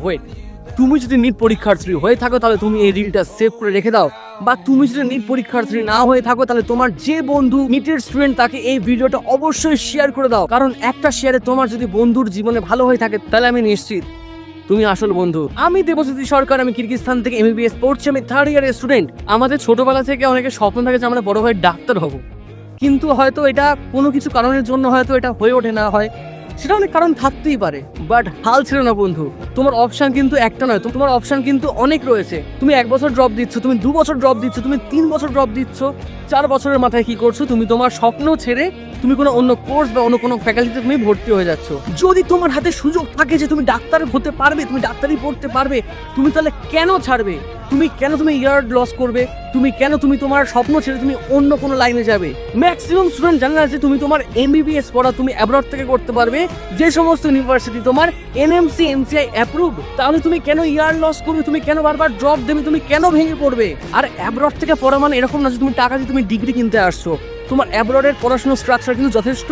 Wait, তুমি যদি NEET পরীক্ষার্থী হয়ে থাকো তাহলে তুমি এই রিলটা সেভ করে রেখে দাও, বা তুমি যদি নিট পরীক্ষার্থী না হয়ে থাকো তাহলে তোমার যে বন্ধু নিটের স্টুডেন্ট তাকে এই ভিডিওটা অবশ্যই শেয়ার করে দাও, কারণ একটা শেয়ারে তোমার যদি বন্ধুর জীবনে ভালো হয়ে থাকে তাহলে আমি নিশ্চিত তুমি আসল বন্ধু। আমি দেবজ্যোতি সরকার, আমি কিরগিজস্তান থেকে MBBS পড়ছি, আমি 3rd ইয়ারের স্টুডেন্ট। আমাদের ছোটবেলা থেকে অনেকে স্বপ্ন থাকে যে আমরা বড় হয়ে ডাক্তার হব, কিন্তু হয়তো এটা কোনো কিছু কারণের জন্য হয়তো এটা হয়ে ওঠে না, হয় সেটা অনেক কারণ থাকতেই পারে। বাট হাল ছিল না বন্ধু, তোমার অপশন কিন্তু একটা নয়, তোমার অপশন কিন্তু অনেক রয়েছে। তুমি 1 বছর ড্রপ দিচ্ছ, তুমি 2 বছর ড্রপ দিচ্ছ, তুমি 3 বছর ড্রপ দিচ্ছ, 4 বছরের মাথায় কি করছো, তুমি তোমার স্বপ্ন ছেড়ে তুমি কোনো অন্য কোর্স বা অন্য কোনো ফ্যাকাল্টিতে তুমি ভর্তি হয়ে যাচ্ছ। যদি তোমার হাতে সুযোগ থাকে যে তুমি ডাক্তার হতে পারবে, তুমি ডাক্তারি পড়তে পারবে, তুমি তাহলে কেন ছাড়বে? তুমি ইয়ার লস করবে? তুমি তোমার স্বপ্ন ছেড়ে তুমি অন্য কোনো লাইনে যাবে? ম্যাক্সিমাম স্টুডেন্ট জানে না যে তুমি তোমার MBBS পড়া তুমি অ্যাব্রড থেকে করতে পারবে, যে সমস্ত ইউনিভার্সিটি তোমার NMC NCI অ্যাপ্রুভ। তাহলে তুমি কেন ইয়ার লস করবে? তুমি কেন বারবার ড্রপ দেবে? তুমি কেন ভেঙে পড়বে? আর অ্যাব্রড থেকে পড়া মানে এরকম না যে তুমি টাকা দিয়ে তুমি ডিগ্রি কিনতে আসছো। তোমার অ্যাব্রডের পড়াশোনার স্ট্রাকচার কিন্তু যথেষ্ট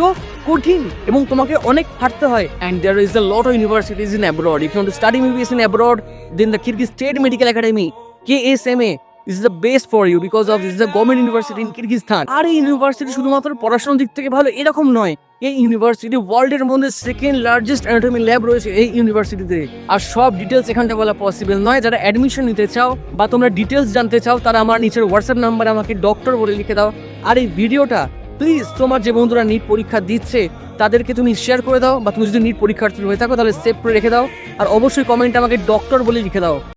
কঠিন এবং তোমাকে অনেক হাঁটতে হয়। And there is a lot of universities in abroad. If you want to study MBBS in abroad, then the Kyrgyz State Medical Academy KSMA is the best for you because of this is a government university in Kyrgyzstan. আর এই university শুধুমাত্র পড়াশোনার দিক থেকে ভালো এরকম নয়, এই university ওয়ার্ল্ডের মধ্যে 2nd লার্জেস্ট অ্যানাটমি ল্যাব রয়েছে এই ইউনিভার্সিটিতে। আর সব ডিটেলস এখানটা বলা পসিবল নয়। যারা অ্যাডমিশন নিতে চাও বা তোমরা ডিটেলস জানতে চাও তারা আমার নিচের হোয়াটসঅ্যাপ নাম্বারে আমাকে ডক্টর বলে লিখে দাও। আর এই ভিডিওটা প্লিজ তোমার যে বন্ধুরা নিট পরীক্ষা দিচ্ছে তাদেরকে তুমি শেয়ার করে দাও, বা তুমি যদি নিট পরীক্ষার্থী হয়ে থাকো তাহলে সেভ করে রেখে দাও। আর অবশ্যই কমেন্টে আমাকে ডক্টর বলে লিখে দাও।